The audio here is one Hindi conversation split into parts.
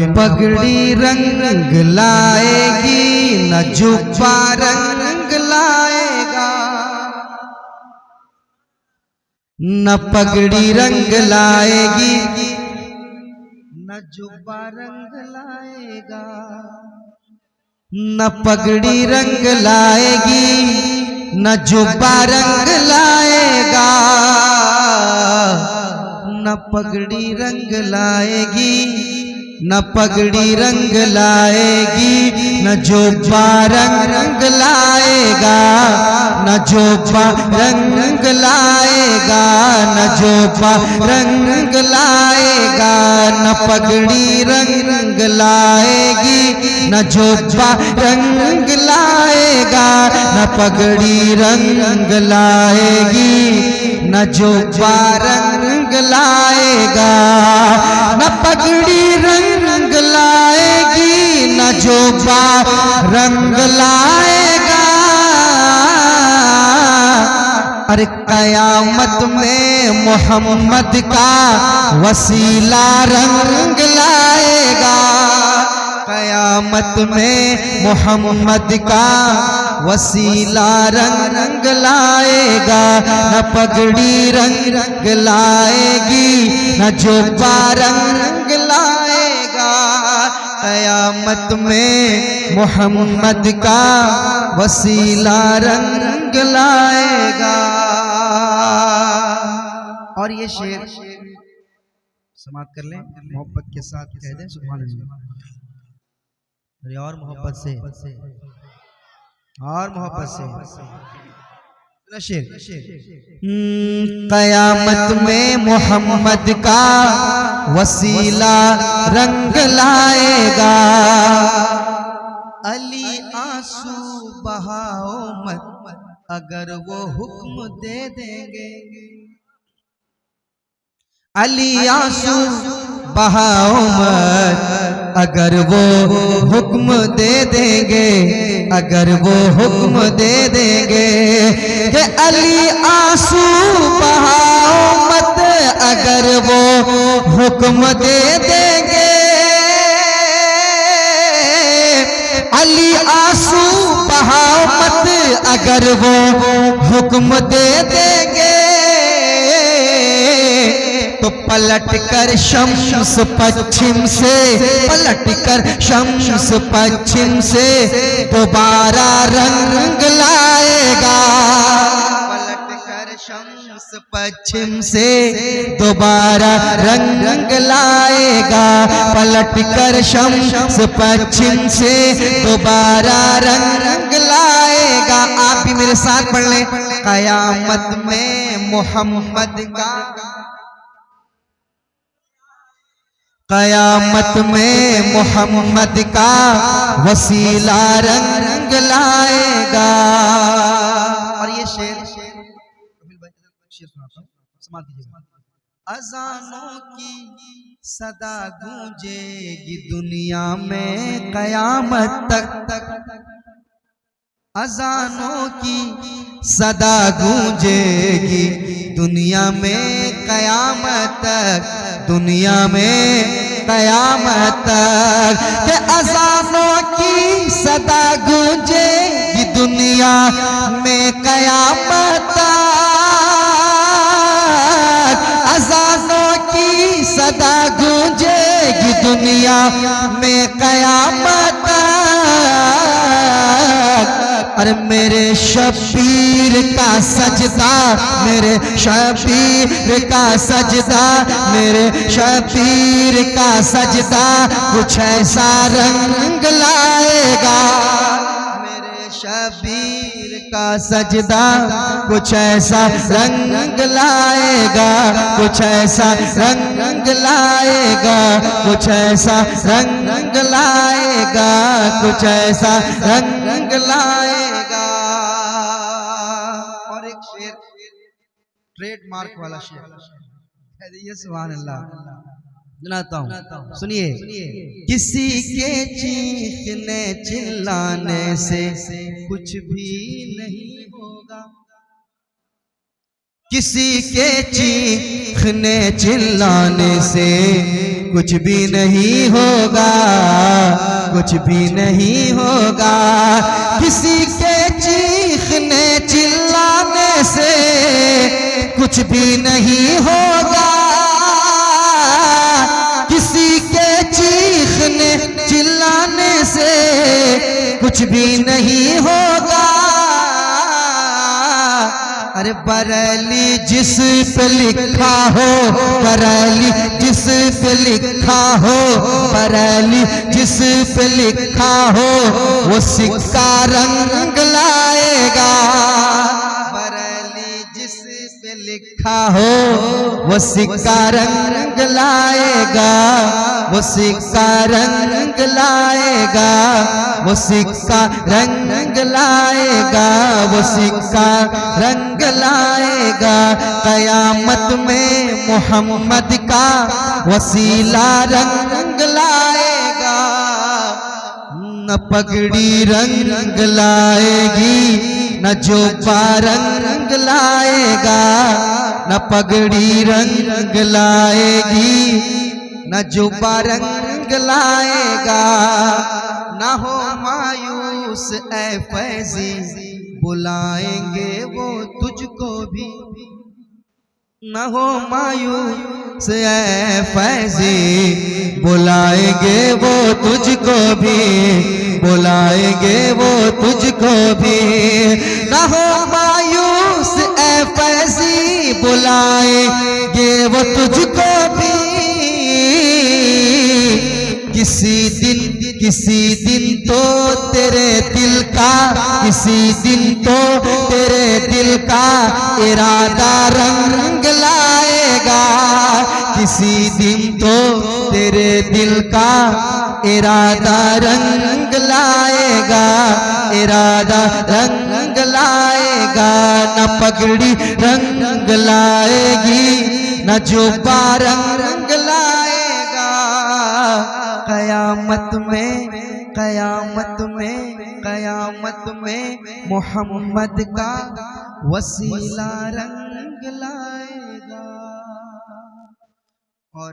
पगड़ी रंग लाएगी न जुब्बा रंग लाएगा, न पगड़ी रंग लाएगी न जुब्बा रंग लाएगा, न पगड़ी रंग लाएगी न जुब्बा रंग लाएगा, न पगड़ी रंग लाएगी न पगड़ी रंग लाएगी न जुब्बा रंग लाएगा, न जुब्बा रंग लाएगा न जुब्बा रंग लाएगा, न पगड़ी रंग लाएगी न जुब्बा रंग लाएगा, न पगड़ी रंग लाएगी न जुब्बा रंग लाएगा, न पगड़ी रंग लाएगी न जुब्बा रंग लाएगा। अरे कयामत में मोहम्मद का वसीला रंग लाएगा, कयामत में मोहम्मद का वसीला रंग लाएगा, न पगड़ी रंग लाएगी न जुब्बा रंग लाएगा, कयामत में मोहम्मद का वसीला रंग लाएगा। और ये शेर समाप्त कर लें, मोहब्बत के साथ कह दें सुभान अल्लाह। और मोहब्बत से और मोहब्बत से शेर, कयामत में मोहम्मद का वसीला रंग लाएगा, अली आंसू बहाओ मत अगर वो हुक्म दे देंगे, अली आंसू बहाओ मत अगर वो हुक्म दे देंगे, अगर वो हुक्म दे देंगे, कि अली आंसू बहाओ मत अगर वो हुक्म दे देंगे, अली आंसू बहाओ मत अगर वो हुक्म दे देंगे, तो पलट कर शम्स पश्चिम से, पलट कर शम्स पश्चिम से दोबारा रंग लाएगा, पलट कर शम्स पश्चिम से दोबारा रंग लाएगा, पलट कर शम्स पश्चिम से दोबारा रंग लाएगा। आप भी मेरे साथ पढ़ लें, कयामत में मोहम्मद का, कयामत में मोहम्मद का वसीला रंग लाएगा। और ये शेर समाप्त कीजिएगा। अज़ानों की सदा गूंजेगी दुनिया में कयामत तक, अज़ानों की सदा गूंजेगी दुनिया में कयामत तक, दुनिया में कयामत तक, के अज़ानों की सदा गूंजेगी दुनिया में कयामत तक, अज़ानों की सदा गूंजेगी दुनिया में कयामत तक। अरे मेरे शबीर का सजदा, मेरे शबीर का सजदा, मेरे शबीर का सजदा कुछ ऐसा रंग लाएगा, मेरे शबीर का सजदा कुछ ऐसा रंग लाएगा, कुछ ऐसा रंग लाएगा, कुछ ऐसा रंग लाएगा, कुछ ऐसा रंग लाएगा। और एक शेर ट्रेडमार्क वाला शेर, ये सुभान अल्लाह सुनाता हूँ, सुनिए। किसी के चीखने चिल्लाने से कुछ भी नहीं होगा, किसी के चीखने चिल्लाने से कुछ भी नहीं होगा, कुछ भी नहीं होगा। किसी के चीखने चिल्लाने से कुछ भी नहीं होगा। किसी के चीखने चिल्लाने से कुछ भी नहीं होगा। अरे बरेली जिस पे लिखा हो, बरेली जिस पे लिखा हो, बरेली जिस पे लिखा हो, वो सिक्का रंग लाएगा। बरेली जिस पे लिखा हो, वो सिक्का रंग लाएगा, वो सिक्का रंग लाएगा, वो सिक्का रंग लाएगा, वो सिक्का रंग लाएगा। कयामत में मोहम्मद का वसीला रंग लाएगा। न पगड़ी रंग लाएगी, न जोबा रंग लाएगा, न पगड़ी रंग लाएगी, न जुबा रंग लाएगा। ना हो मायूस ऐ फैजी, बुलाएंगे वो तुझको भी। ना हो मायूस ऐ फैजी, बुलाएंगे वो तुझको भी, बुलाएंगे वो तुझको भी। ना हो मायूस ऐ फैजी, बुलाएंगे वो तुझको भी। किसी दिन तो तेरे दिल का, किसी दिन तो तेरे दिल का इरादा रंग लाएगा। किसी दिन तो तेरे दिल का इरादा रंग लाएगा, इरादा रंग लाएगा। न पगड़ी रंग लाएगी, न जुबा रंग लाएगा। कयामत में, कयामत में, कयामत में मोहम्मद का वसीला रंग लाएगा। और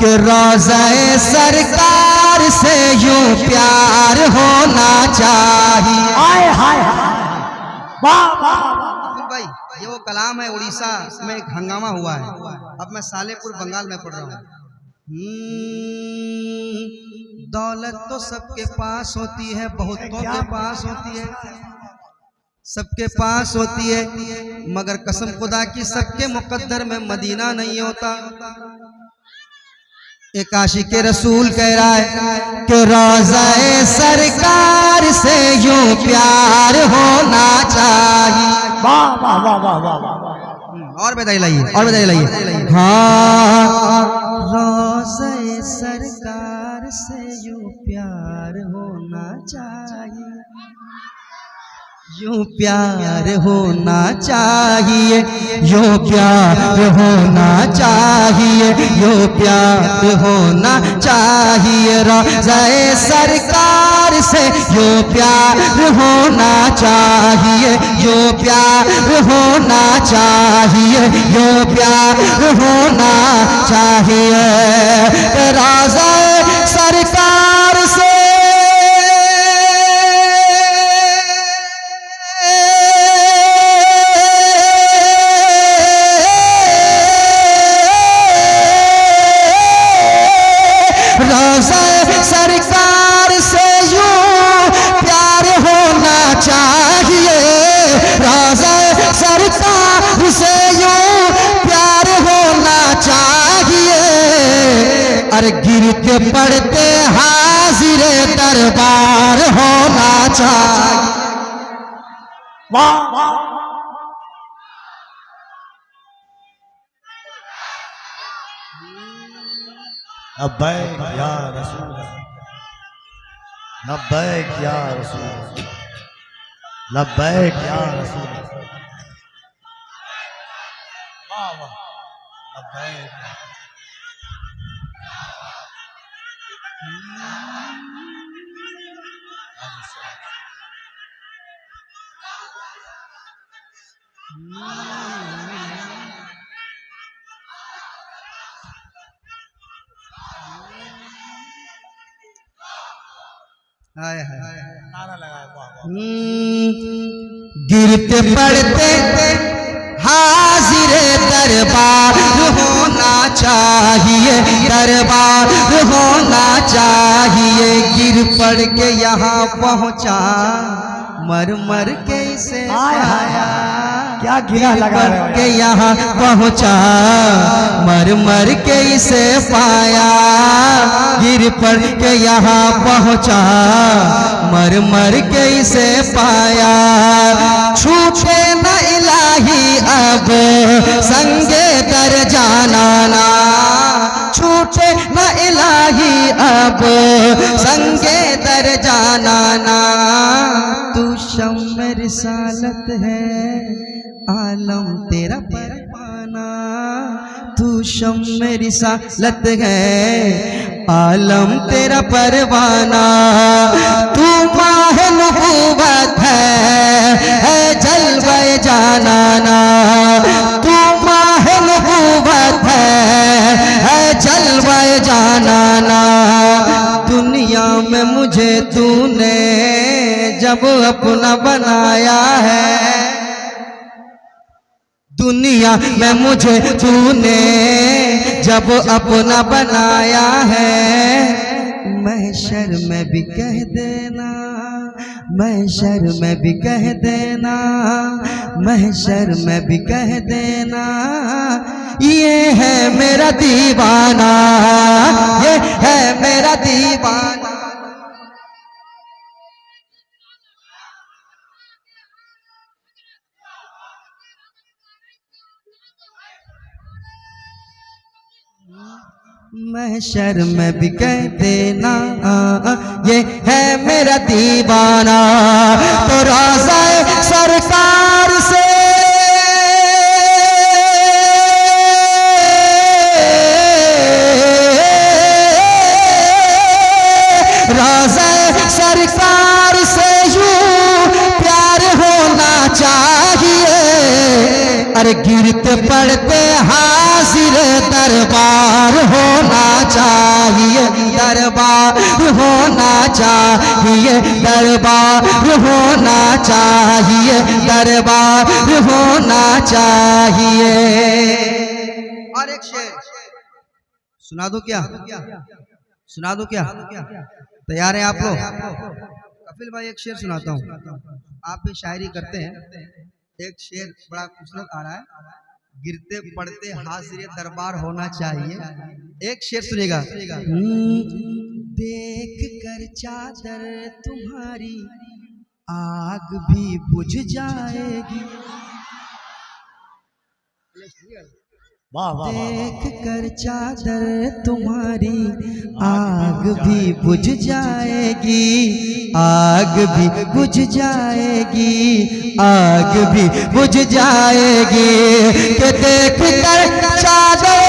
कि रोज़े सरकार से यूं प्यार होना चाहिए। हाय हाय वाह वाह भाई, ये वो कलाम है, उड़ीसा में एक हंगामा हुआ है। अब मैं सालेपुर बंगाल में पढ़ रहा हूँ। दौलत तो सबके पास होती है, बहुतों के पास होती है, सबके पास होती है, मगर कसम खुदा की सबके मुकद्दर में मदीना नहीं होता। एक आशिक रसूल कह रहा है कि रोज़े सरकार से यूं प्यार होना चाहिए। वाह वाह वाह वाह वाह वाह। और बधाई लाइए, और बधाई लाइए। हाँ, रोज़े सरकार से यूं प्यार होना चाहिए, यूं प्यार होना चाहिए, यूं प्यार होना चाहिए, यूं प्यार होना चाहिए। रोज़े सरकार से यूं प्यार होना चाहिए, यूं प्यार होना चाहिए, यूं प्यार होना चाहिए। रोज़े सरकार से सरकार से यूं प्यार होना चाहिए, रोज़े सरकार से यूं प्यार होना चाहिए। अरे गिर के पड़ते हाजिर दरबार होना चाहिए। वाह वाह लब्बैक या रसूल, लब्बैक या रसूल, लब्बैक या रसूल। वाह वाह लब्बैक। हाय हाय। नारा लगाया, वाह वाह। गिरते पड़ते हाजिर दरबार होना चाहिए, दरबार होना चाहिए। गिर पड़ के यहाँ पहुँचा, मर मर के इसे पाया। क्या गिरा लगा रहे हो के यहाँ पहुँचा, मर मर के इसे पाया। गिर पड़ के यहाँ पहुँचा, मर मर के इसे पाया। छूटे न इलाही अब संगे दर जाना ना, छूटे न इलाही अब संगे दर जाना ना। तू शम्म रिसालत है, आलम तेरा परवाना। तू शम्म रिसालत है, आलम तेरा परवाना। तू माह नबूवत है जलवे जानाना। तू माह नबूवत है जलवे जानाना। दुनिया में मुझे तूने जब अपना बनाया है, दुनिया में मुझे तूने जब अपना बनाया है। महशर में भी कह देना, महशर में भी कह देना, महशर में भी कह देना। ये है मेरा दीवाना, ये है मेरा दीवाना। महशर में भी कह देना, ये है मेरा दीवाना। तो रोज़ा सरकार से रोज़ा सरकार से यूं प्यार होना चाहिए। अरे गिरते पड़ते हाजिर दरबार होना चाहिए, दरबार होना चाहिए, दरबार होना चाहिए, दरबार होना चाहिए। और एक शेर सुना दो क्या, सुना दो क्या? तैयार हैं आप लोग? कपिल भाई एक शेर सुनाता हूँ, आप भी शायरी करते हैं। एक शेर बड़ा खूबसूरत आ रहा है, गिरते पड़ते हाजिर दरबार होना चाहिए। एक शेर सुनेगा। देख कर चादर तुम्हारी आग भी बुझ जाएगी। वाह वाह वाह। देख कर चादर तुम्हारी आग भी बुझ जाएगी, आग भी बुझ जाएगी, आग भी बुझ जाएगी। कि देख कर चादर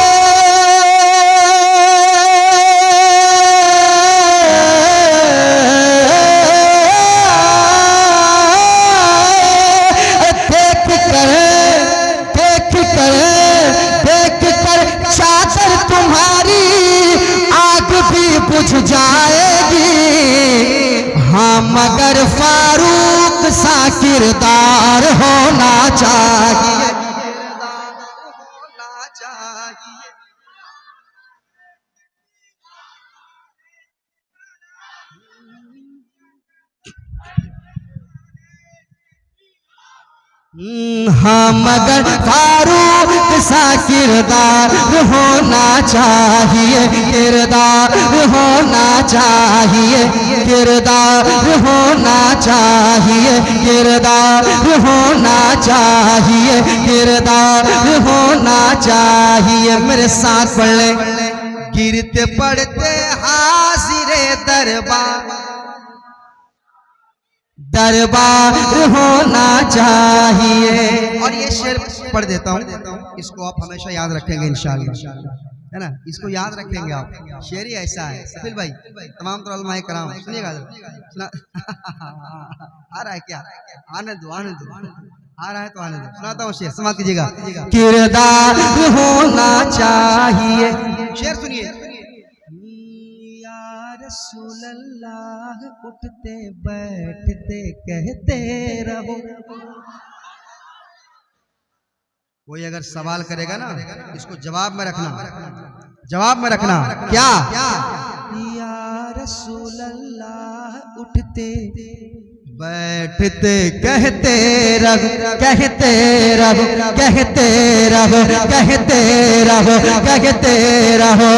बुझ जाएगी। हाँ मगर फारूक सा किरदार होना चाहिए, होना चाहिए। हाँ मगर फारूक सा किरदार होना चाहिए, किरदार होना चाहिए, किरदार होना चाहिए, किरदार होना चाहिए, किरदार होना चाहिए। मेरे साथ पढ़ ले। गिरते पड़ते हाजिरे दरबार, दरबार होना चाहिए। और ये शेर पढ़ देता हूँ, इसको आप हमेशा याद रखेंगे इंशाअल्लाह, है ना? इसको याद रखेंगे आप। शेर ही ऐसा है। कपिल भाई तमाम तो उलमाए कराम सुनिएगा, सुना आ रहा है क्या? आने दो, आने दो, आ रहा है तो आने दो। सुनाता हूँ शेर, समाप्त कीजिएगा। किरदार होना चाहिए। शेर सुनिए। यार रसूल अल्लाह उठते बैठते कहते रहो। कोई अगर सवाल करेगा ना इसको जवाब में रखना, जवाब में रखना। क्या? या रसूल अल्लाह उठते बैठते कहते रहो, कहते रहो, कहते रहो, कहते रहो, कहते रहो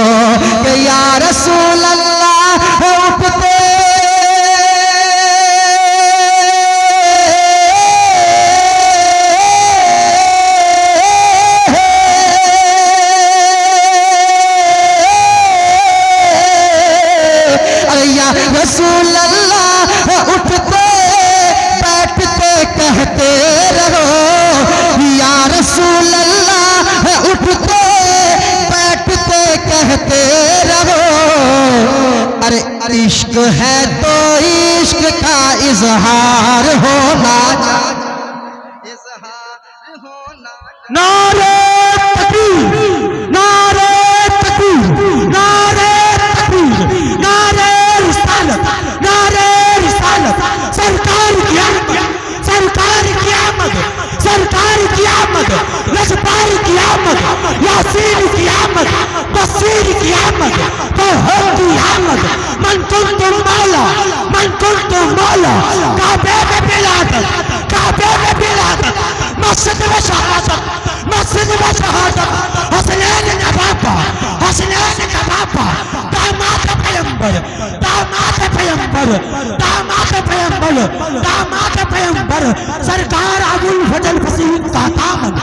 कि या रसूल अल्लाह उठते रसूल अल्लाह उठते बैठते कहते रहो। या रसूल अल्लाह उठते बैठते कहते रहो। अरे इश्क है तो इश्क का इजहार होना चाहिए, इजहार होना। नारे तकबीर, नारे तकबीर, नारे तकबीर, नारे नारे रिसालत, सरकार की आमद, सरकार की आमद, सरकार की आमद, लजपार की आमद, यासीन की आमद, बसीर की आमद, तौहीद की आमद। मन कुंतुम मौला, मन कुंतुम मौला, काबे में बिलादत, काबे में बिलादत, मस्जिद में शहादत, मस्जिद में शहादत, हसनैन का बापा, हसनैन का बापा, दामाद पैगंबर, दामाद पैगंबर, दामाद पैगंबर, दामाद पैगंबर, सरकार अबुल फजल फसीह का दामन,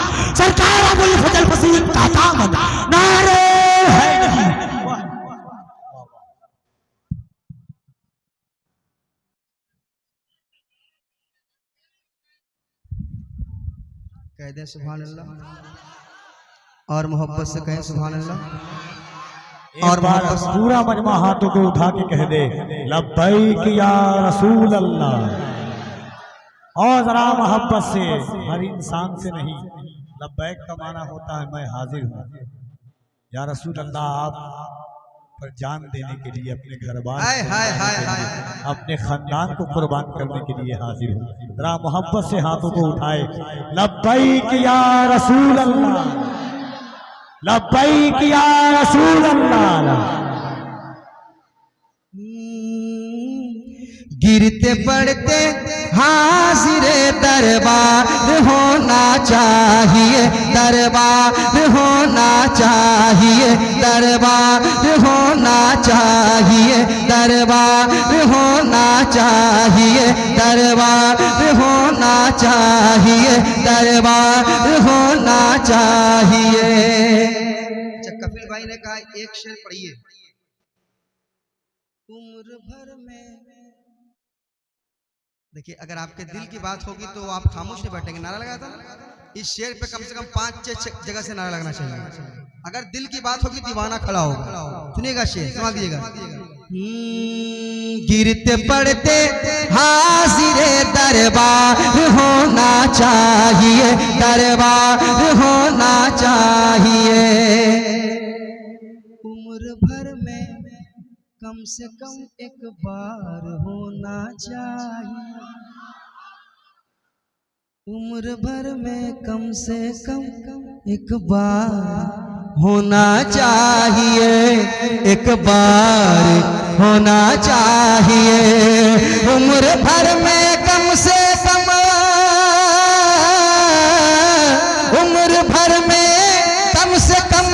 सरकार अबुल फजल फसीह का दामन। नारे हैदरी। कह दे सुभान अल्लाह और मोहब्बत से कहें सुभान अल्लाह। और बार पूरा मजमा हाथों को उठा के कह दे लब्बैक या रसूल अल्लाह। और जरा मोहब्बत से, हर इंसान से नहीं। लब्बैक का माना होता है मैं हाजिर हूँ। या रसूल अल्लाह आप पर जान देने के लिए, अपने घर बार अपने खानदान को कुर्बान करने के लिए हाजिर हूँ। जरा मोहब्बत से हाथों को उठाए लब्बैक या रसूल अल्लाह, लब्बैक या रसूल अल्लाह। गिरते पड़ते हाजिरे दरबार होना चाहिए, दरबार होना चाहिए, दरबार होना चाहिए, दरबार होना चाहिए, दरबार होना चाहिए, दरबार होना चाहिए। कपिल भाई ने कहा एक शेर पढ़िए। उम्र भर में, देखिए अगर आपके दिल की बात होगी तो आप खामोश नहीं बैठेंगे। नारा लगाया था ना, इस शेर पे कम से कम 5-6 जगह से नारा लगना चाहिए। अगर दिल की बात होगी दीवाना खड़ा होगा। सुनिएगा शेर, समझ लीजिएगा। गिरते पड़ते हाजिरे दरबार होना चाहिए, दरबार होना चाहिए। उम्र भर में कम से कम एक बार होना चाहिए, उम्र भर में कम से कम एक बार होना चाहिए, एक बार होना चाहिए। उम्र भर में कम से कम, उम्र भर में कम से कम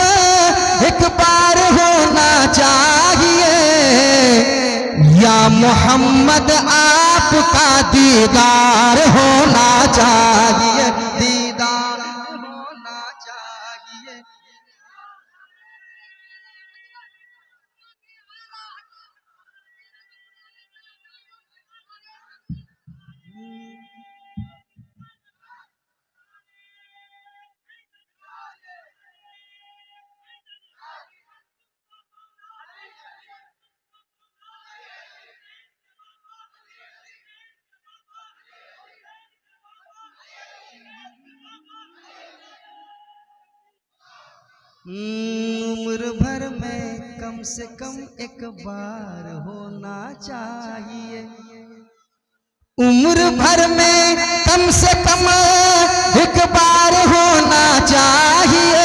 एक बार होना चाहिए। या मोहम्मद आपका दीदार होना चाहिए, दीदार होना चाहिए। उम्र भर में कम से कम एक बार होना चाहिए, उम्र भर में कम से कम एक बार होना चाहिए,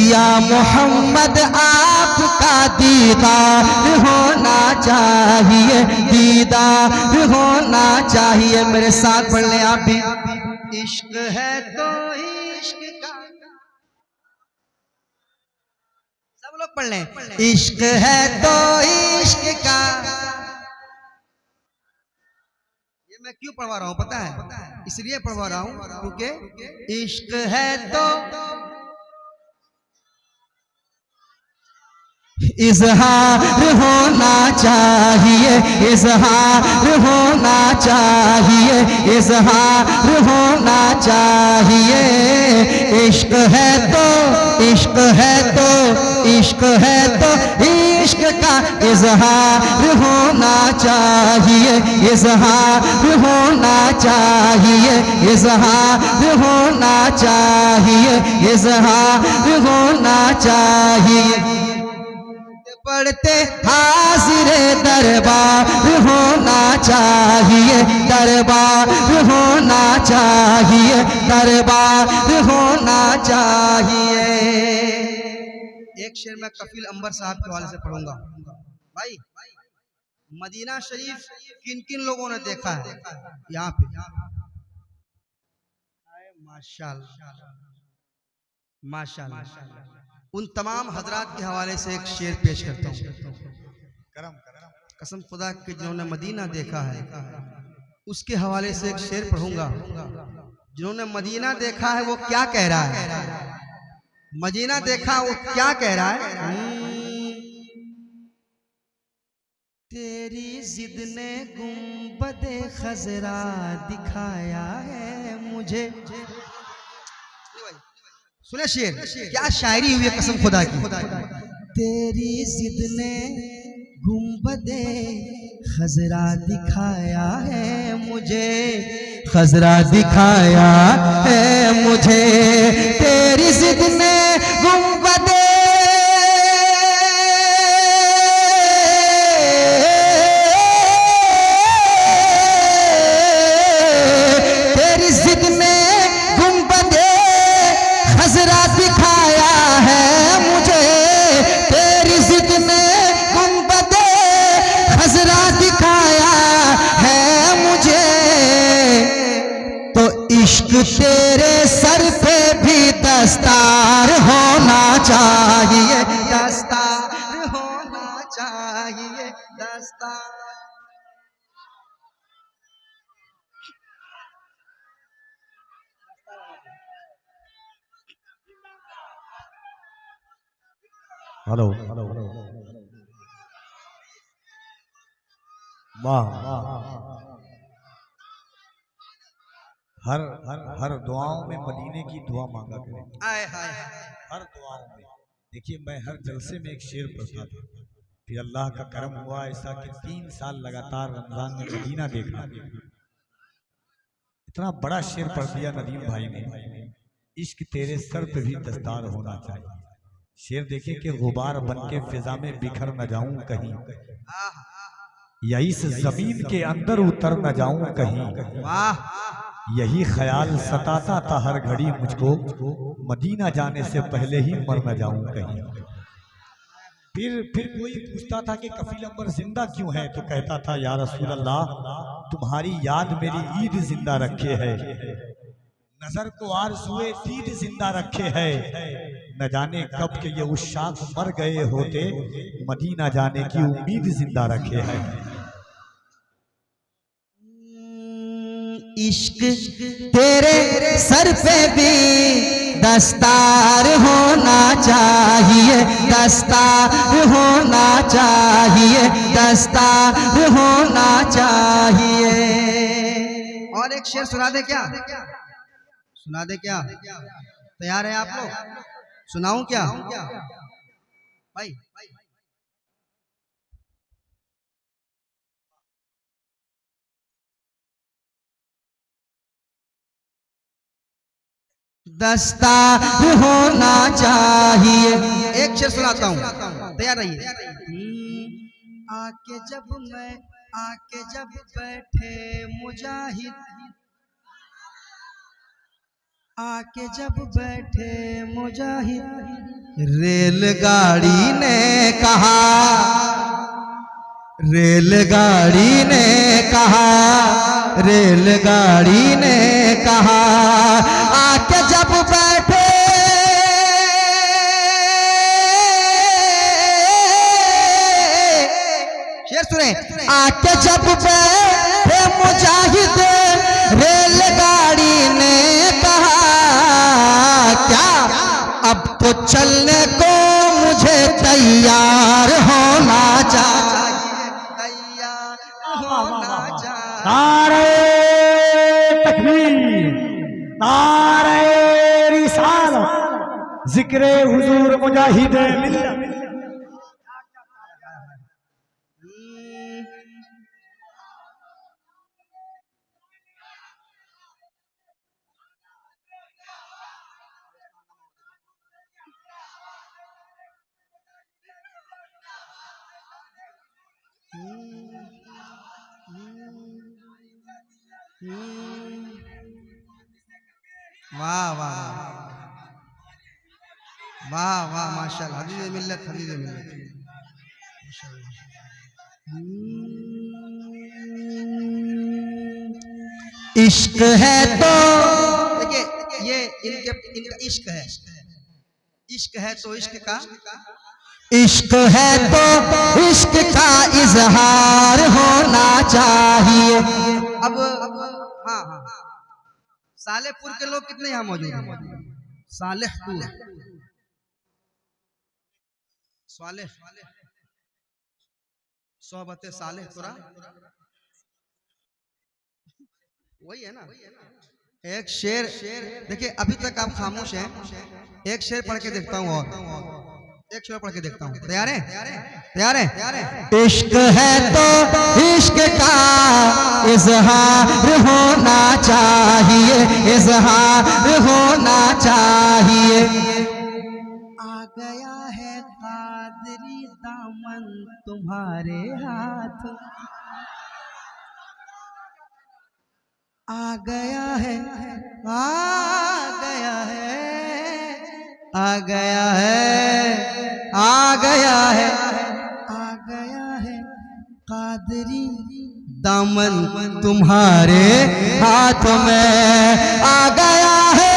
या मोहम्मद आपका दीदार होना चाहिए, दीदार होना चाहिए। मेरे साथ पढ़ लें आप भी। इश्क है तो इश्क का, सब लोग पढ़ लें। इश्क है तो इश्क का, ये मैं क्यों पढ़वा रहा हूं पता है? इसलिए पढ़वा रहा हूं क्योंकि इश्क है तो इजहार होना चाहिए, इजहार होना चाहिए, इजहार होना चाहिए। इश्क है तो इश्क है तो इश्क है तो इश्क का इजहार होना चाहिए, इजहार होना चाहिए, इजहार होना चाहिए, इजहार होना चाहिए। पढ़ते हाजिर दरबार होना चाहिए, दरबार होना चाहिए, दरबार होना चाहिए। एक शेर मैं कफील अंबर साहब के हवाले से पढ़ूंगा। भाई, मदीना शरीफ किन किन लोगों ने देखा है यहाँ पे? माशाल्लाह माशाल्लाह। उन तमाम हजरात के हवाले से एक शेर पेश करता हूँ। कसम खुदा के जिन्होंने मदीना देखा है उसके हवाले से एक शेर पढ़ूंगा। जिन्होंने मदीना देखा है वो क्या कह रहा है? मदीना देखा वो क्या कह रहा है? तेरी जिद ने गुंबदे खजरा दिखाया है मुझे। सुने शेर, क्या शायरी हुई है कसम खुदा की। तेरी जिद ने गुंबदे खजरा दिखाया है मुझे, खजरा दिखाया है मुझे। तेरी जिद ने गुंबदे इश्क तेरे सर पे भी दस्तार होना चाहिए, दस्तार होना चाहिए, दस्तार। हेलो, वाह वाह। हर हर हर दुआओं में मदीने की दुआ मांगा करें। आए हाय हर दुआओं में। देखिए, मैं हर जलसे में एक शेर पढ़ता था, फिर अल्लाह का करम हुआ ऐसा कि 3 साल लगातार रमजान में मदीना देखा। इतना बड़ा शेर पढ़ दिया नदीम भाई ने, इश्क तेरे सर पे भी दस्तार होना चाहिए। शेर देखे कि गुबार बन के फिजा में बिखर न जाऊं कहीं, या इस जमीन के अंदर उतर न जाऊं कहीं। यही ख्याल सताता था हर घड़ी मुझको, मदीना जाने से पहले ही मर न जाऊं कहीं। फिर कोई पूछता था कि कफील अंबर जिंदा क्यों है, तो कहता था या रसूल अल्लाह, तुम्हारी याद मेरी ईद जिंदा रखे है, नजर को आरज़ुए दीद जिंदा रखे है। न जाने कब के ये उशाक मर गए होते, मदीना जाने की उम्मीद जिंदा रखे है। इश्क तेरे सर पे भी दस्तार होना चाहिए, दस्तार होना चाहिए, दस्तार होना चाहिए। और एक शेर सुना दे क्या? सुना दे क्या? तैयार है आप लोग? सुनाऊं क्या भाई? दस्तार होना चाहिए। एक शेर सुनाता हूँ, तैयार रहिए। आके जब बैठे मुजाहिद, आके जब बैठे मुजाहिद, रेलगाड़ी ने कहा, रेलगाड़ी ने कहा, रेलगाड़ी ने कहा, आके जब बैठे शेर सुने, आके जब बैठे मुजाहिद, रेलगाड़ी ने कहा, क्या अब तो चलने को मुझे तैयार होना चाहिए, तैयार होना चाहिए। नारे तकबीर, नारे रिसालत, जिक्रे हुजूर मुजाहिद मिल्लत। वाह वाह वाह वाह, माशाल्लाह, हदीज़ मिल्लत, हदीज़ मिल्लत। इश्क है तो देखिए, ये इनका इश्क है, इश्क है तो इश्क का, इश्क है तो इश्क का इजहार होना चाहिए। अब हाँ हाँ, सालेहपुर के लोग कितने यहाँ मौजूद हैं? सालेहपुर, सालेह, सोहबत सालेह तुरा, वही है ना। एक शेर देखिए, अभी तक आप खामोश हैं, एक शेर पढ़ के देखता हूँ, और एक शेर पढ़ के देखता हूँ। तैयार है? तैयार है? इश्क है तो इश्क का इजहार होना चाहिए, इजहार होना चाहिए। आ गया है कादरी दामन तुम्हारे हाथ, आ गया है, आ गया है, आ गया है, आ गया है, आ गया है कादरी दामन तुम्हारे हाथ में, आ गया है,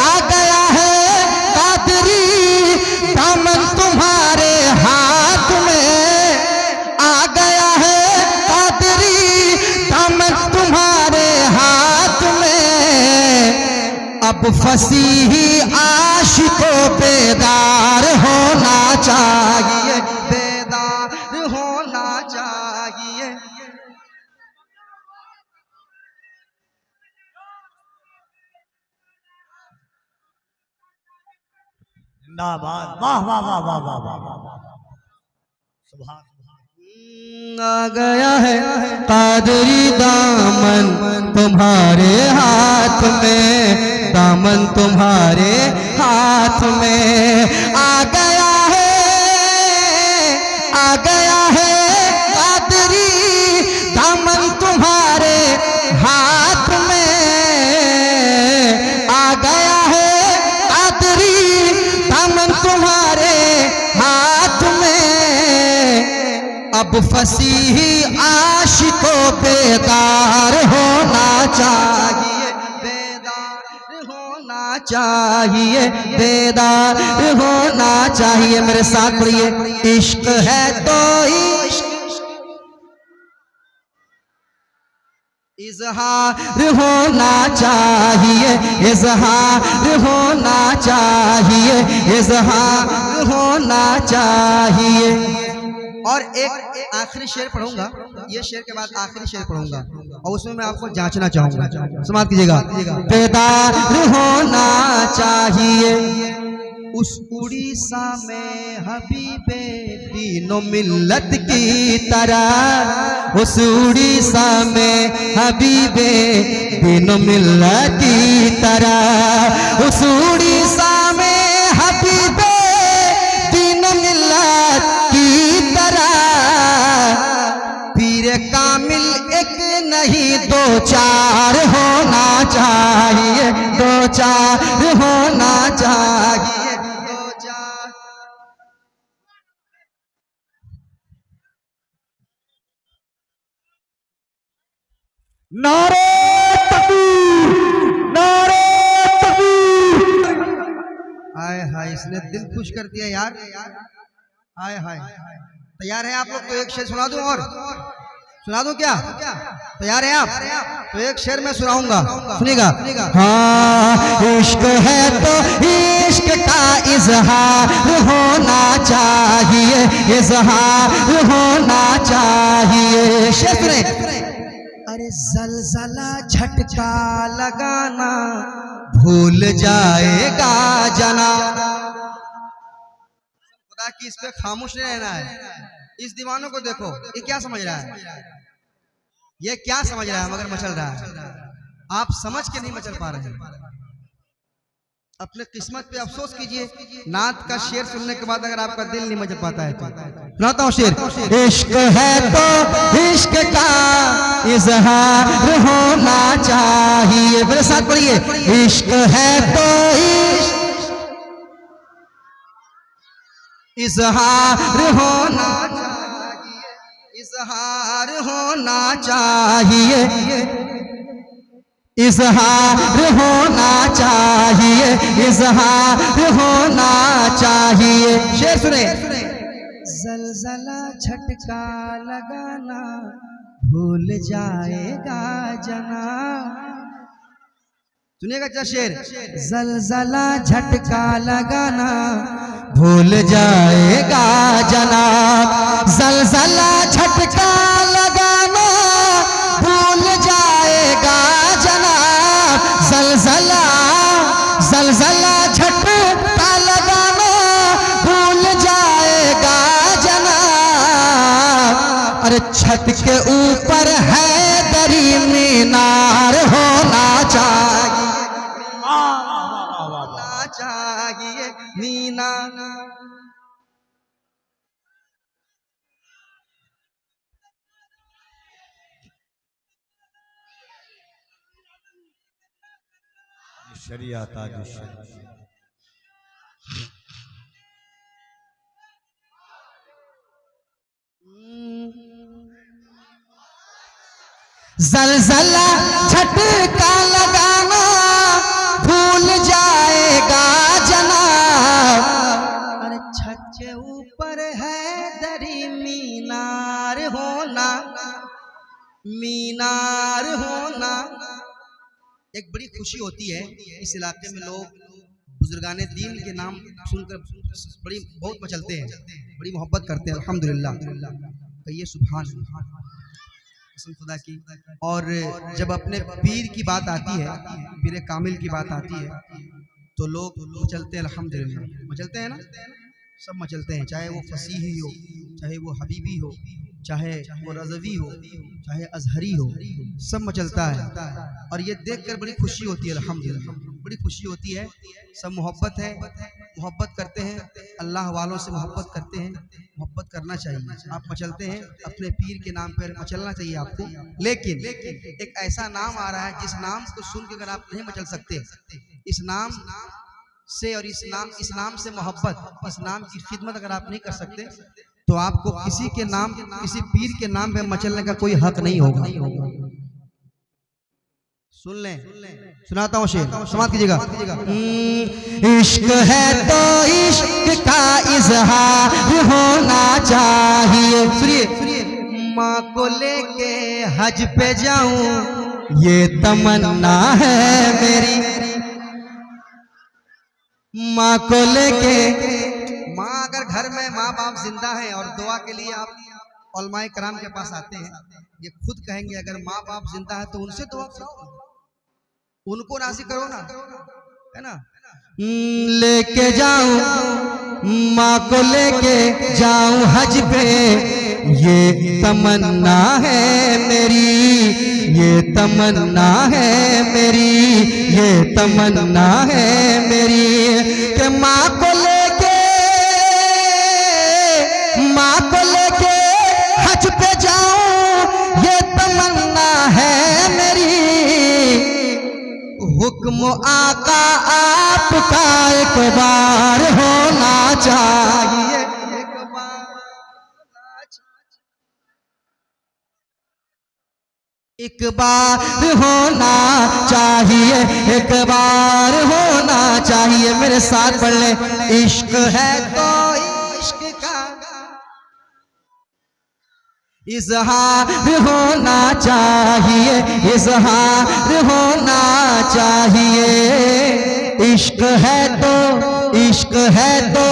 आ गया है कादरी दामन तुम्हारे हाथ में, आ गया है कादरी दामन तुम्हारे हाथ में। अब फसीही आशिकों बेदार होना चाहिए, बेदार होना चाहिए। जिंदाबाद, वाह वाह वाह वाह वाह वाह वाह, सुभान। आ गया है कादरी दामन तुम्हारे हाथ में, दामन तुम्हारे हाथ में, आ गया है, आ गया है कादरी दामन तुम्हारे हाथ में, आ गया है कादरी दामन तुम्हारे हाथ में। अब फसीही आशिकों बेदार होना चाहिए, बेदार होना चाहिए, बेदार होना चाहिए। मेरे साथ पढ़िए, इश्क है तो इश्क इजहार होना चाहिए, इजहार होना चाहिए, इजहार होना चाहिए। और एक आखिरी शेर पढ़ूंगा, ये शेर के बाद आखिरी शेर पढ़ूंगा, और उसमें मैं आपको जांचना चाहूंगा, समाप्त कीजिएगा। बेदार होना चाहिए, उस उड़ीसा में हबीबे दीनो मिल्लत की तरह, उस उड़ीसा में हबीबे दीनो मिल्लत की तरह, उस उड़ीसा में हबीबे दीनो मिल्लत की तरह। पीर कामिल एक नहीं दो चार होना चाहिए, दो चार होना चाहिए, दो चार। नारे तकबीर, नारे तकबीर। हाय हाय, इसने दिल खुश कर दिया यार। हाय हाय, तैयार हैं आप लोग? तो एक शेर सुना दूं और सुना दूं क्या? तैयार हैं आप? तो एक शेर मैं सुनाऊंगा, सुनिएगा। हाँ, इश्क है तो इश्क का इजहार होना चाहिए, इजहार होना चाहिए। शेर सुने। अरे जलजला झटका लगाना भूल जाएगा जना। खुदा की इस पे खामोश नहीं रहना है। इस दीवानों को देखो, ये क्या समझ रहा है, ये क्या समझ रहा है मगर मचल रहा है। आप समझ के नहीं मचल पा रहे हैं। अपने किस्मत पे अफसोस कीजिए। नात का शेर सुनने के बाद अगर आपका दिल नहीं मचल पाता है तो सुनाता हूँ शेर। इश्क है तो इश्क का इजहार होना चाहिए। मेरे साथ पढ़िए। इश्क है तो इजहार होना चाहिए, इजहार होना चाहिए, इजहार होना चाहिए, इजहार होना चाहिए। शेर सुने। जलजला झटका लगाना भूल जाएगा जना। सुनिएगा क्या शेर। जलजला झटका लगाना भूल जाएगा जनाब, जलजला झटका लगाना भूल जाएगा जनाब, जलजला जलजला झटका लगाना भूल जाएगा जनाब। अरे छत के ऊपर है दरी मीनार होना चाहिए, चाहिए मीना। शरिया ताज शरिया। जलजला झटका लगाना भूल जाएगा जनाब। अरे छत के ऊपर है दरी मीनार होना, मीनार होना। एक बड़ी खुशी होती है इस इलाके में, लोग बुजुर्गाने दीन के नाम सुनकर बड़ी बहुत मचलते हैं, बड़ी मोहब्बत करते हैं। अल्हम्दुलिल्लाह, कहिए सुभान अल्लाह, कसम खुदा की। और जब अपने पीर की बात आती है, पीर कामिल की बात आती है, तो लोग मचलते हैं। अल्हम्दुलिल्लाह मचलते हैं ना, सब मचलते हैं। चाहे वो फसीही हो, चाहे वो हबीबी हो, चाहे वो रज़वी हो, चाहे अजहरी हो, सब मचलता है। और ये देखकर बड़ी खुशी होती है। अल्हम्दुलिल्लाह बड़ी खुशी होती है। सब मोहब्बत है, मोहब्बत करते हैं, अल्लाह वालों से मोहब्बत करते हैं। मोहब्बत करना चाहिए। आप मचलते हैं अपने पीर के नाम पर, मचलना चाहिए आपको। लेकिन एक ऐसा नाम आ रहा है जिस नाम को सुन के अगर आप नहीं मचल सकते, इस नाम से और इस नाम से मोहब्बत, इस नाम की खिदमत अगर आप नहीं कर सकते, तो आपको किसी के नाम, किसी पीर के नाम पे मचलने का कोई हक नहीं होगा। सुन लें, सुनाता हूँ शेर, समाप्त कीजिएगा। इश्क है तो इश्क का इजहार होना चाहिए। सुनिए। माँ को लेके हज पे जाऊं ये तमन्ना है मेरी, माँ को लेके। माँ अगर घर में माँ बाप जिंदा है और दुआ के लिए आप उलमाए कराम के पास आते हैं, ये खुद कहेंगे अगर माँ बाप जिंदा है तो उनसे दुआ करो, उनको राजी करो ना, है ना। लेके जाऊं माँ को लेके जाऊं हज पे, ये तमन्ना है मेरी, ये तमन्ना है मेरी, ये तमन्ना है मेरी कि माँ को लेके हज पे जाऊं, ये तमन्ना है मेरी। हुक्म आका आपका एक बार होना चाहिए, एक बार होना चाहिए, एक बार होना चाहिए। मेरे साथ पढ़ ले, इश्क है तो इश्क का इजहार होना चाहिए, इजहार होना चाहिए। इश्क है तो इश्क है तो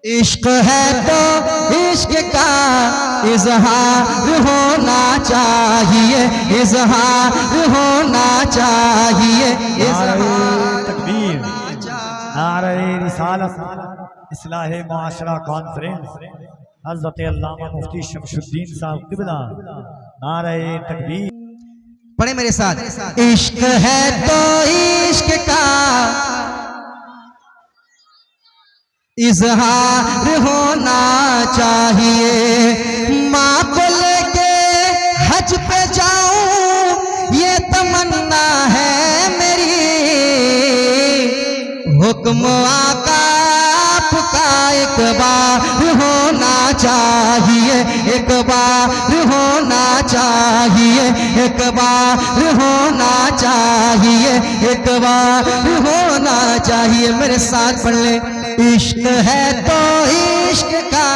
इश्क है तो इश्क का इजहार होना चाहिए, इजहार होना चाहिए, इजहार तकबीर, होना चाहिए। नारे रिसालत, इस्लाहे मुआशरा कॉन्फ्रेंस, हज़रत अल्लामा मुफ्ती शमशुद्दीन साहब क़िबला, नारे तकबीर। पढ़े मेरे साथ, इश्क है तो इश्क का इजहार होना चाहिए। माँ को लेके हज पे जाऊं, ये तमन्ना है मेरी। हुक्म आका आपका एक बार होना चाहिए, एक बार होना चाहिए, एक बार होना चाहिए, एक बार होना चाहिए। मेरे साथ पढ़ ले, इश्क है तो इश्क का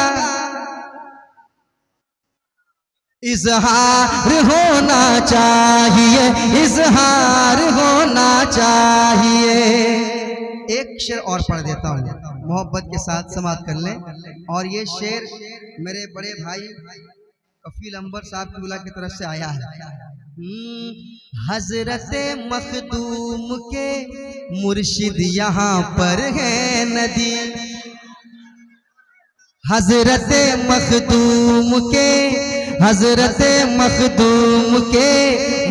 इजहार होना चाहिए, इजहार होना चाहिए। एक शेर और पढ़ देता हूँ, मोहब्बत के साथ समाप्त कर लें। और ये शेर मेरे बड़े भाई कफील अंबर साहब क़िबला की तरफ से आया है। हजरत मखदूम के मुर्शिद यहाँ पर है नदी, हजरत मखदूम के, हजरत मखदूम के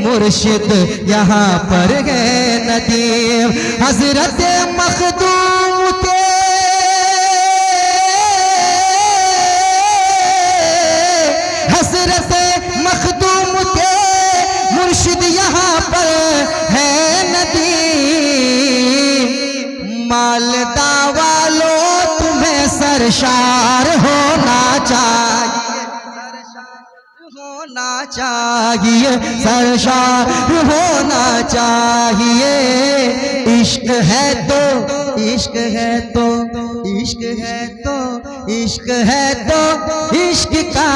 मुर्शिद यहाँ पर है नदी। हजरत मखदूम के, हजरत मखदूम के मुर्शिद यहाँ पर है नदी। मालदा वालों तुम्हें सरशार होना चाहिए, होना चाहिए, सरशार होना चाहिए। इश्क है तो इश्क है तो इश्क है तो इश्क है तो इश्क का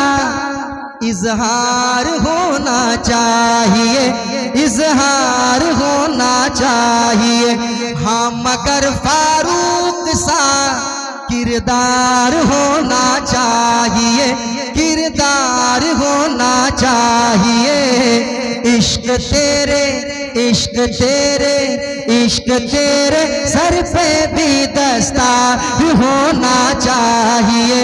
इजहार होना चाहिए, इजहार होना चाहिए। हाँ मगर फारूक सा किरदार होना चाहिए, किरदार होना चाहिए। इश्क तेरे, इश्क तेरे, इश्क तेरे सर पे भी दस्तार होना चाहिए,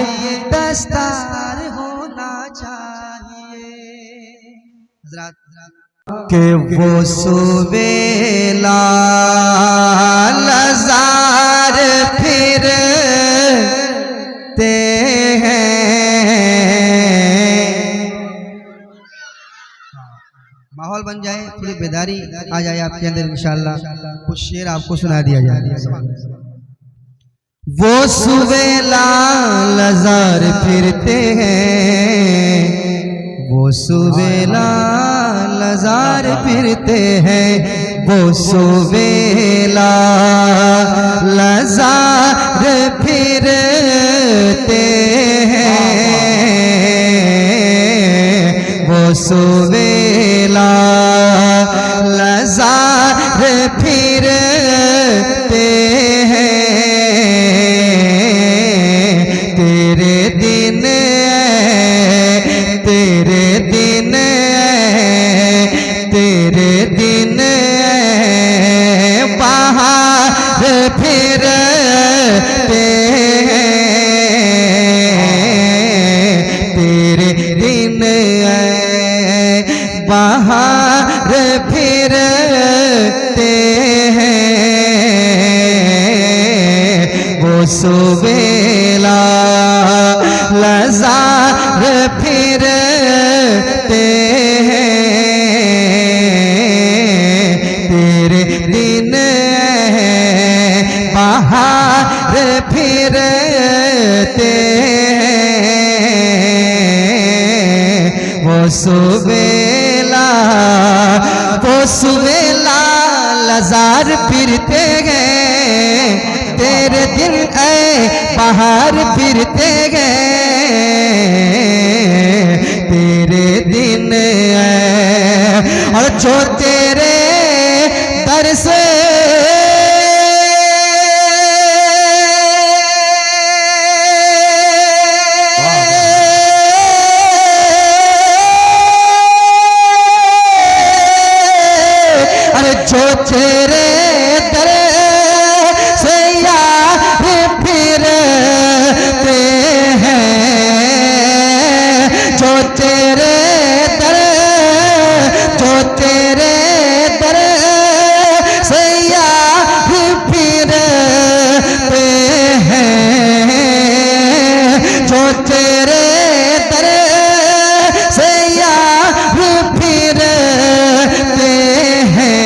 दस्तार होना चाहिए। हज़रात के वो सुबेला लज़ार फिरते हैं। माहौल बन जाए, थोड़ी बेदारी आ जाए आपके अंदर, इंशाअल्लाह कुछ शेर आपको सुना दिया जाए। वो सुबेला लज़ार फिरते हैं, वो सुबेला लज़ार फिरते हैं, वो सुबेला लज़ार फिरते हैं, वो सुबेला लज़ार फिरते हैं। तेरे दिन तेरे दिन तेरे दिन बाहर फिरते तेरे दिन बाहर फिरते वो सुबेला लजार फिरते तेरे दिन बाहर फिरते वो सुबेला लजार फिरते गए तेरे दिन बाहर फिरते गए तेरे दिन और जो तेरे दर से जो तेरे दर से यार फिरते हैं जो तेरे दर से यार फिरते हैं जो तेरे दर से यार फिरते हैं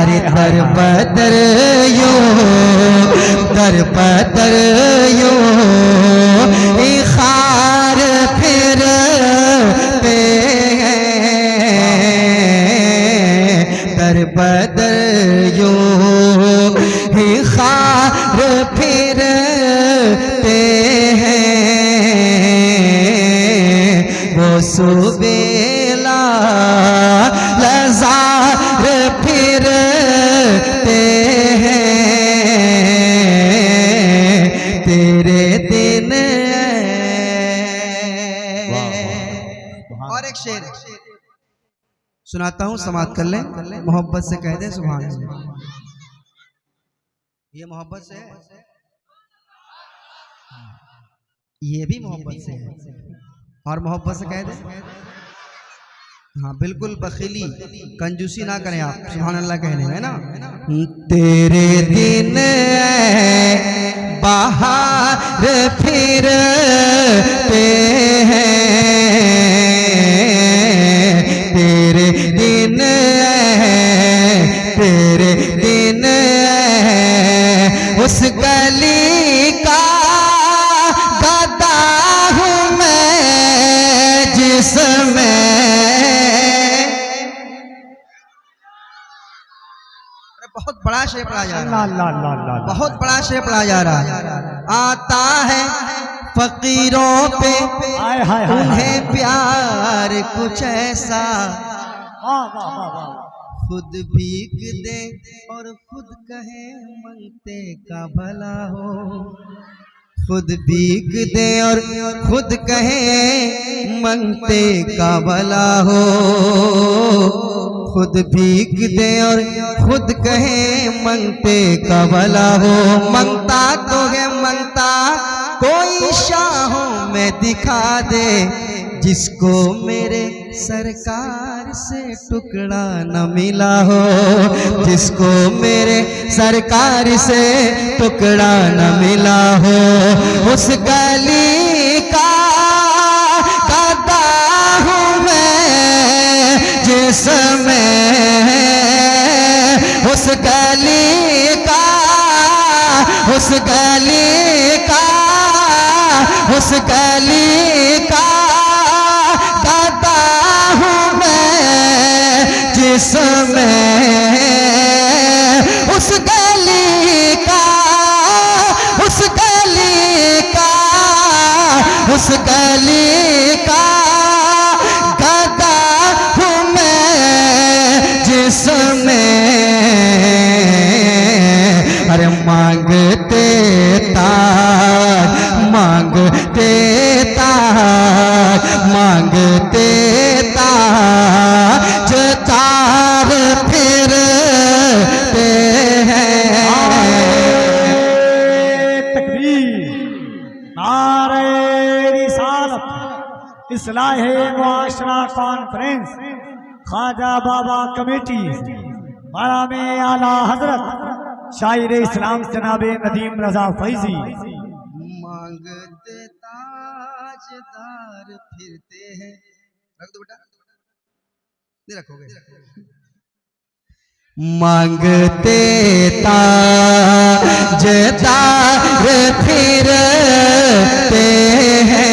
अरे दर बदर यूं खार फिरते हैं दर बदर यूं खार फिरते हैं वो सुबेला लजार फिरते हैं तेरे दिन और एक शेर सुनाता हूँ समाप्त कर लें मोहब्बत से कह दे सुभान अल्लाह ये मोहब्बत से है ये भी मोहब्बत से है और मोहब्बत से कह दे हाँ बिल्कुल बखीली कंजूसी ना करें आप सुभान अल्लाह कहने में ना तेरे दिन बाहर फिरते हैं तेरे दिन उस गली का गदा हूँ मैं जिसमें बहुत बड़ा शेर पढ़ा जा रहा है बहुत बड़ा शेर पढ़ा जा रहा है आता है फकीरों पे उन्हें प्यार कुछ ऐसा खुद भीख दे और खुद कहे मंगते का भला हो खुद भीख दे और खुद कहे मंगते का भला हो खुद भीख दे और खुद कहे मंगते का भला हो मंगता तो है मंगता कोई शाहों में दिखा दे जिसको मेरे सरकार से टुकड़ा न मिला हो जिसको मेरे सरकार से टुकड़ा न मिला हो उस गली का गदा हूँ मैं जिसमें उस गली का गदा हूँ मैं जिसमें उस गली का गदा हूँ मैं जिसमें अरे मांगते ताज तार फिरते इस्लाह मुआशरा कॉन्फ्रेंस ख्वाजा बाबा कमेटी मराम आला हजरत शायर इस्लाम जनाब नदीम रजा फैजी। मांगते ताजदार फिरते हैं, रख दो बेटा, नहीं रखोगे। मांगते ताजदार फिरते हैं,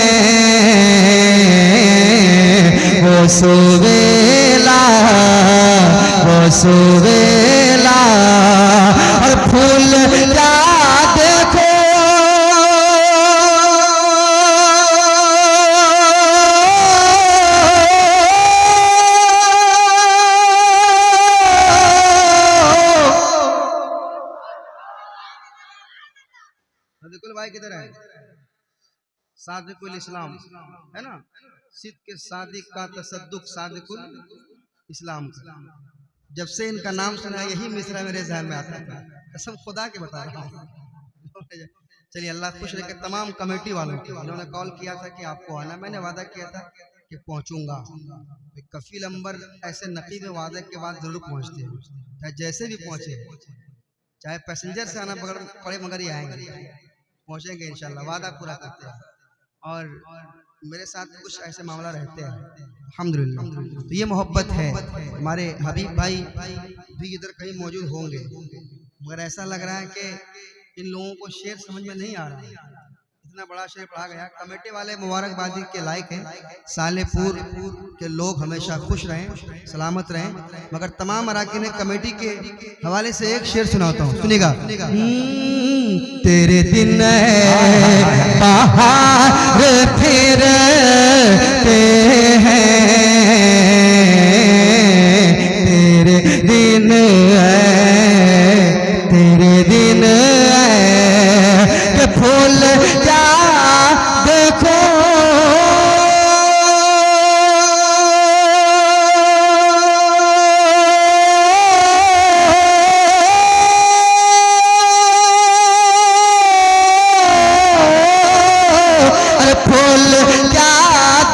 वो सुवेला और फूल क्या देखो बिल्कुल भाई किधर है? सादिकुल इस्लाम है ना, सिद्ध के सादिक का तसद्दुक सादिकुल इस्लाम का। जब से इनका नाम सुना यही मिसरा मेरे ज़हन में आता था, कसम खुदा के बता रहा हूँ। चलिए अल्लाह खुश रखे तमाम कमेटी वालों को। उन्होंने कॉल किया था कि आपको आना, मैंने वादा किया था कि पहुंचूंगा। कफील अंबर ऐसे नकीब वादे के बाद जरूर पहुंचते हैं, चाहे जैसे भी पहुंचे, चाहे पैसेंजर से आना पड़े मगर ये आएंगे, पहुंचेंगे इंशाल्लाह, वादा पूरा करते हैं। और मेरे साथ कुछ ऐसे मामला रहते हैं अल्हम्दुलिल्लाह। तो ये मोहब्बत है। हमारे हबीब भाई भी इधर कहीं मौजूद होंगे, मगर ऐसा लग रहा है कि इन लोगों को शेर समझ में नहीं आ रहा है। इतना बड़ा शेर पढ़ा गया। कमेटी वाले मुबारकबादी के लायक हैं। सालेपुर के लोग हमेशा खुश रहें, सलामत रहें। मगर तमाम अराकीन कमेटी के हवाले से एक शेर सुनाता हूँ, सुनिएगा। तेरे दिन बाहर फिरते हैं, तेरे दिन के फूल क्या देखो, अरे फूल क्या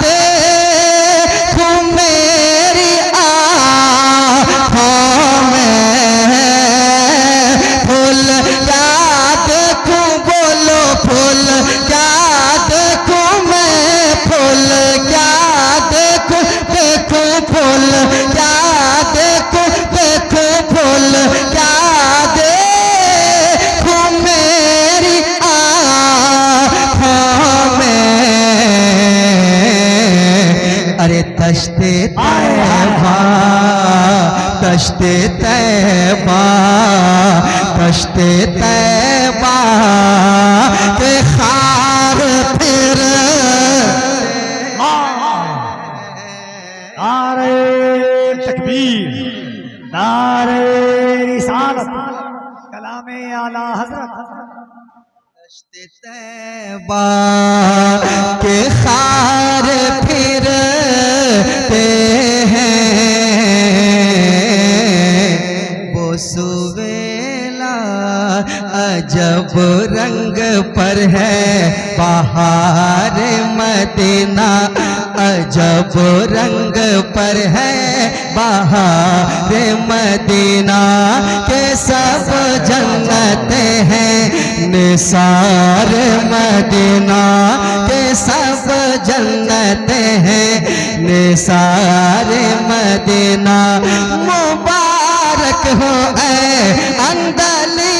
देखो मेरी आँखों में, फूल क्या देखूं, बोलो फूल क्या देखूं मैं, फूल क्या देखूं, देखूं फूल क्या देखूं, देखूं फूल क्या देखूं मेरी आँखों में। अरे तश्ते तैबा, तश्ते तैबा, तश्ते तैबा के खार फिर, नारे तकबीर, नारे रिसालत, कलामे आला हजरत। तश्ते तैबा के खार फिरते हैं, वो सुवेला अजब रंग पर है बहार मदीना, अजब रंग पर है बहार मदीना के सब जन्नते हैं, निसार मदीना के सब जन्नते हैं, निसार मदीना। मुबारक हो ऐ अंदली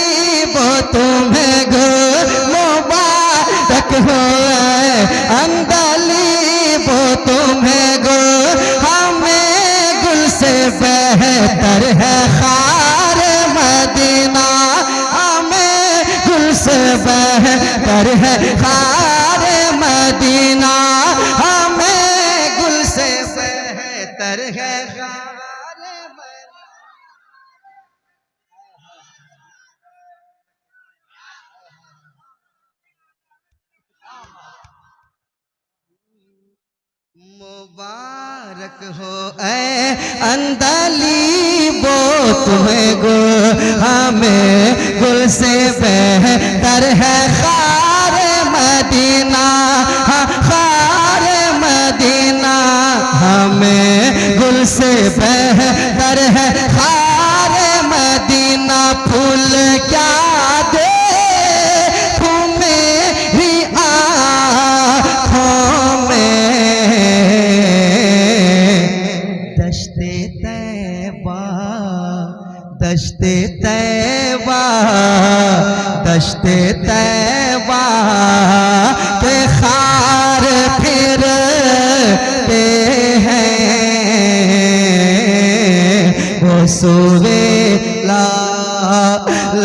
वो तुम्हें गो, मुबारक हो ऐ अंदली वो तुम्हें गो, हमें गुल से बेहतर है खार मदीना, हमें गुल से बेहतर है खार मदीना, हमें गुल से बेहतर है खार मुबारक हो ऐ अंदली वो तुम्हें गो, हमें गुल से बेहतर है खार मदीना, खार मदीना। बेहतर है खारे मदीना फूल क्या देखूं मेरी आँखों में दश्ते तैबा दश्ते तैबा दश्ते तैबा के खार फिरते हैं वो सुवेला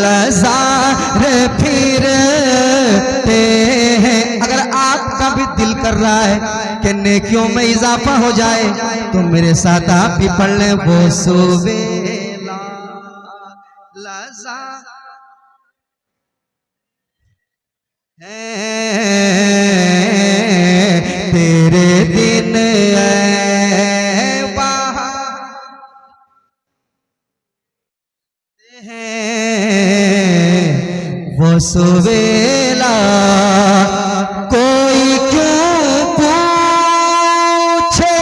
लज़ार फिरते हैं। अगर आपका भी दिल कर रहा है कि नेकियों में इजाफा हो जाए तो मेरे साथ आप भी पढ़ लें वो सुवेला लज़ार तेरे दिन वो सुवेला कोई क्यों पूछे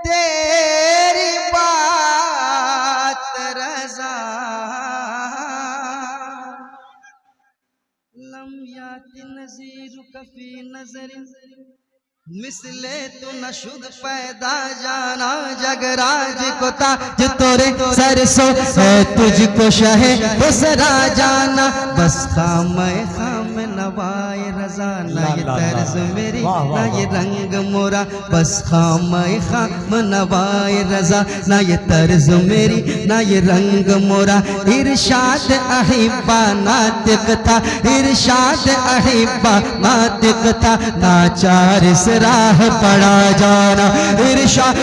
तेरी बात रज़ा लम याति नज़ीरु कफ़ी नज़री मिसले तू नशुद पैदा जाना जगराज को ताज तोरे सरसों है तुझको शहे दूसरा जाना बस खाम नवाए रजा ना ये तर्ज मेरी ना ये रंग मोरा बस खाम नवाए रजा ना ये तर्ज मेरी ना ये रंग मोरा इरशाद अहिब्बा नातिक था इरशाद अहिब्बा नातिक था नाचार से राह पड़ा जाना इरशाद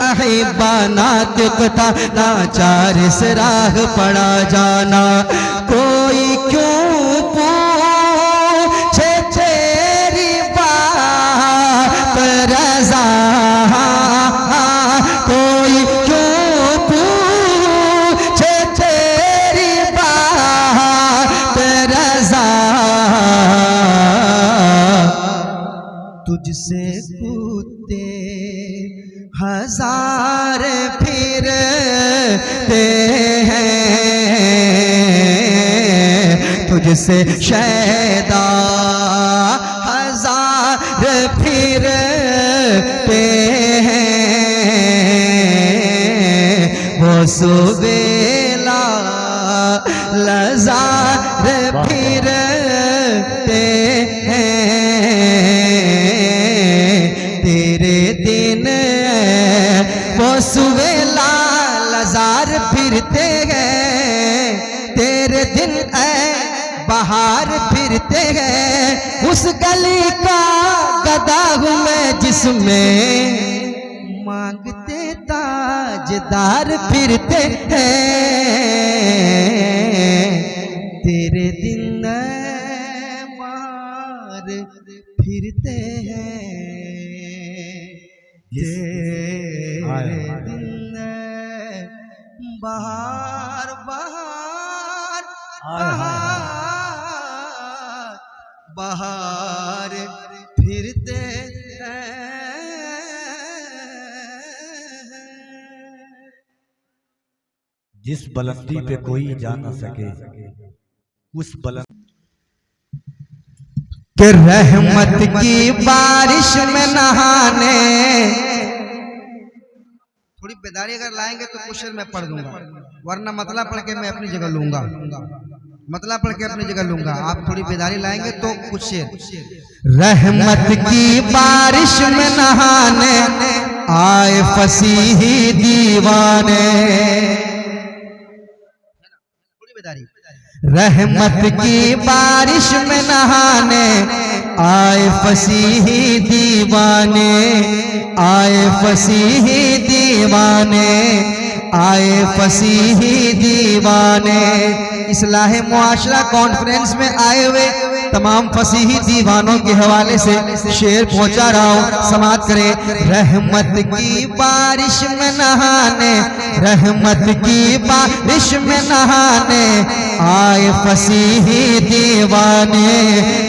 अहिब्बा नातिक था नाचार से राह पड़ा जाना कोई क्यों पूछे तेरी बात रज़ा कोई क्यों पूछे तेरी बात रज़ा तुझसे कूदते हजार फिरते हैं तुझसे शैदा हजार फिरते हैं वो सुवेला लज़ार फिरते हैं तेरे दिन वो सुवेला लज़ार फिरते हैं तेरे दिन बाहर फिरते हैं उस गली का गदा हूँ मैं जिसमें मांगते ताजदार फिरते हैं तेरे दिन मार फिरते हैं तेरे दिन बाहर बाहर बाहर फिरते हैं जिस बुलंदी पे कोई जा न सके उस बुलंद कि रहमत की बारिश में नहाने थोड़ी बेदारी अगर लाएंगे तो कुछ शेर मैं पढ़ दूंगा वरना मतला पढ़ के मैं अपनी जगह लूंगा मतला पढ़ के अपनी जगह लूंगा आप थोड़ी बेदारी लाएंगे तो कुछ शेर रहमत की बारिश में नहाने आए फसीही दीवाने थोड़ी बेदारी रहमत की बारिश में नहाने आए फसीही दीवाने आए फसीही दीवाने आए फसीही दीवाने इस्लाह मुआशरा कॉन्फ्रेंस में आए हुए तमाम फसीही दीवानों के हवाले से शेर पहुंचा रहा हूं, समाप्त करें। रहमत की बारिश में नहाने, रहमत की बारिश में नहाने आए फसीही दीवाने,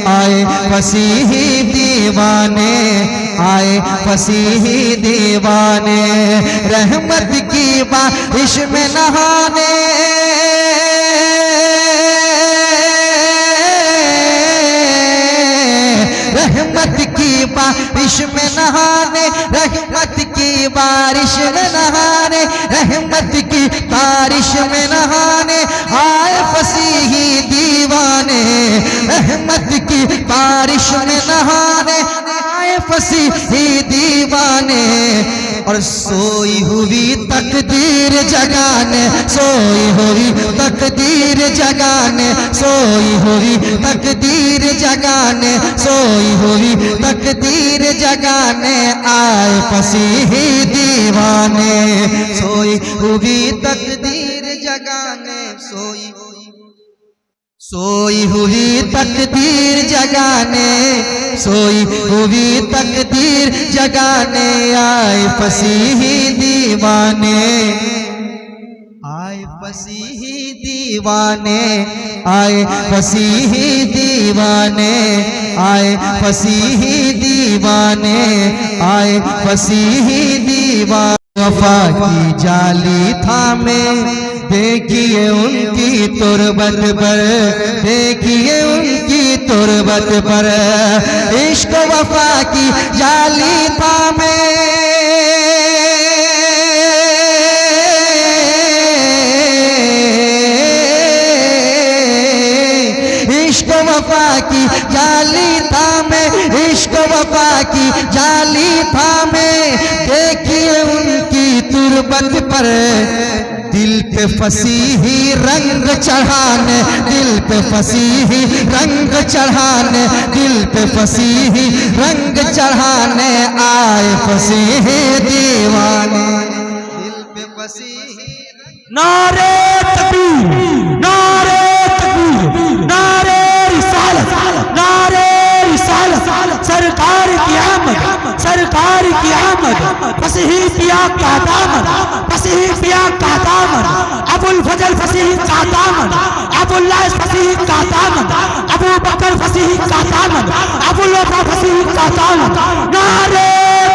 आए फसीही दीवाने, आए फसीही दीवाने। रहमत की बारिश में नहाने, रहमत की बारिश में नहाने, रहमत की बारिश में नहाने, रहमत की बारिश में नहाने आए फसीही दीवाने। रहमत की बारिश में नहाने आए फसीही दीवाने। और सोई हुई तकदीर जगाने, सोई हुई तकदीर जगाने, सोई हुई तकदीर जगाने, सोई हुई तकदीर जगाने आए फसीही दीवाने। सोई हुई तकदीर जगाने, सोई हुई तकदीर जगाने, सोई हुई तकदीर जगाने आए फसीही दीवाने, आए फसीही दीवाने, आए फसीही दीवाने, आए फसीही दीवाने, आए फसीही दीवाने। वफा की जाली थामे देखिए उनकी तुरबत पर, देखिए उनकी तुरबत पर इश्क वफा की जाली थामे, इश्क वफा की जाली थामे, इश्क वफा की जाली थामे देखिए उनकी तुरबत पर दिल पे फसीही रंग चढ़ाने, दिल पे फसीही रंग चढ़ाने, दिल पे फसीही रंग चढ़ाने आए फसीही दीवाने, दिल पे फसीही। नारे तकबीर, नारे तकबीर, नारे रिसालत, नारे रिसालत, सरकार की आमद, सरकार की आमद, फसीही पिया का दामन, फसीही पिया का दामन, अबुल फजल फसीही का दामन, अबुल्लाह फसीही का दामन, अबू बकर फसीही का दामन, अबुल वफा फसीही का दामन। नारे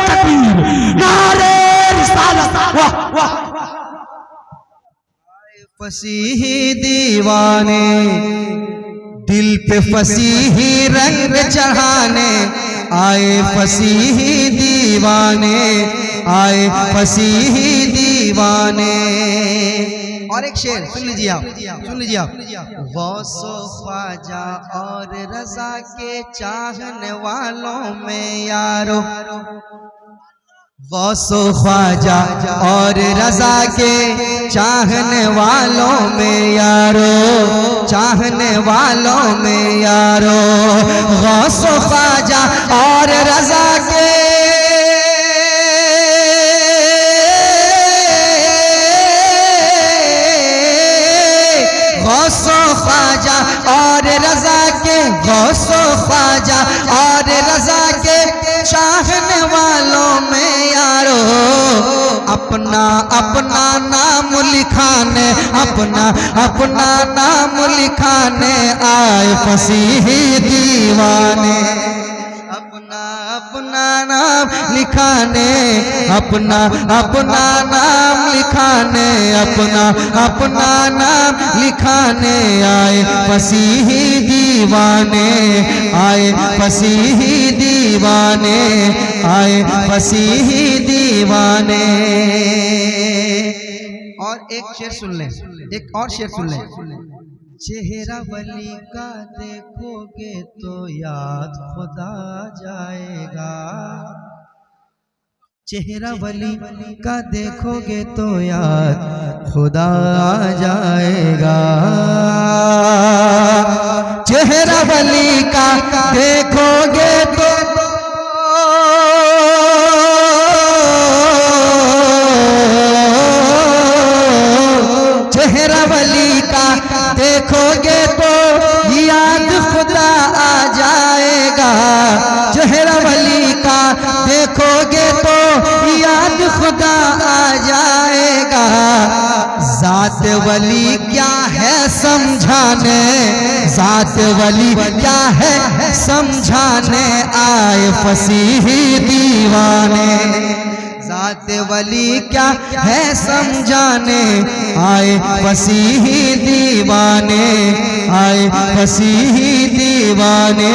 तकबीर, नारे रिसालत, वाह वाह। फसीही दीवाने दिल पे फसीही रंग चढ़ाने आए फसीही दीवाने, आए फसीही दीवाने। और एक शेर सुन लीजिए आप, सुन लीजिए आप। गौसो ख्वाजा और रजा के चाहने वालों में यारो, गौसो ख्वाजा और रजा के चाहने वालों में यारो, चाहने वालों में यारो। गौसो ख्वाजा और रजा के, गौसो ख्वाजा और रजा के, गौसो ख्वाजा और रजा के चाहने वालों में यारो अपना अपना नाम लिखाने, अपना अपना नाम लिखाने आए फसीही दीवाने, अपना अपना नाम लिखाने, अपना अपना नाम लिखाने, अपना अपना नाम लिखाने आए फसीही दीवाने, आए फसीही दीवाने, आए फसीही दीवाने। और एक शेर सुन ले, एक और शेर सुन ले। चेहरा वली का देखोगे तो याद खुदा जाएगा, चेहरा वली का देखोगे तो याद खुदा जाएगा, चेहरा वली का देखोगे तो चेहरा वली का देखोगे तो याद खुदा जात वली क्या है समझाने, जात वली क्या है समझाने, आए फसीही दीवाने। जात वली क्या है समझाने, आए फसीही दीवाने, आए फसीही दीवाने,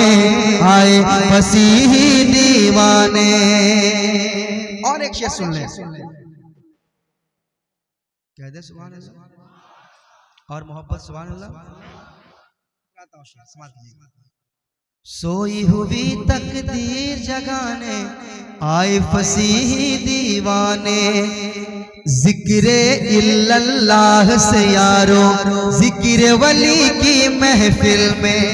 आए फसीही दीवाने। और एक शेर सुन ले, कह दे सुभान अल्लाह और मोहब्बत सुभान अल्लाह। सोई हुई तकदीर जगाने, आए फसीही दीवाने। जिक्रे इल्लल्लाह से यारो, जिक्र वली की महफिल में।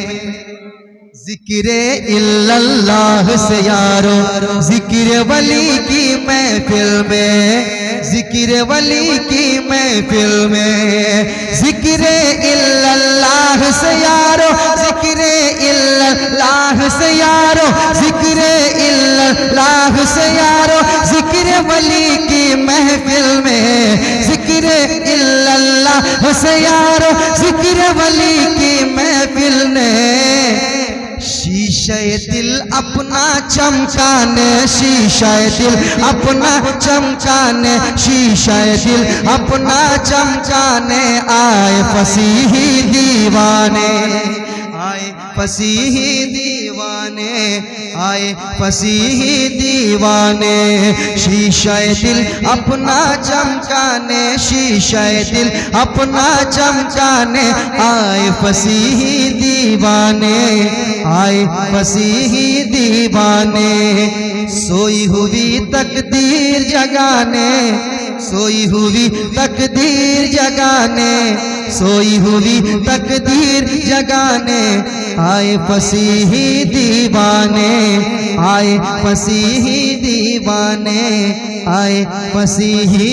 जिक्रे इल्लल्लाह से यारो, जिक्र वली की महफिल में। जिक्र वली की महफिल में। जिक्र इल्लल्लाह से यारो, जिक्र इल्लल्लाह से यारो, जिक्र इल्लल्लाह से यारो, जिक्र वली की महफिल में। जिक्र इल्लल्लाह से यारो, जिक्र वली की महफिल में। शीशे दिल अपना चमकाने, शीशे दिल अपना चमकाने, शीशे दिल अपना चमकाने, आए फसीही दीवाने, आए फसीही दीवाने, आए फसीही दीवाने। शीशे दिल अपना चमकाने, शीशे दिल अपना चमकाने, आए फसीही दीवाने, आए फसीही दीवाने। सोई हुई तकदीर जगाने, सोई हुई तकदीर जगाने, सोई हुई तकदीर जगाने, आए फसीही दीवाने, आए फसीही दीवाने, आए फसीही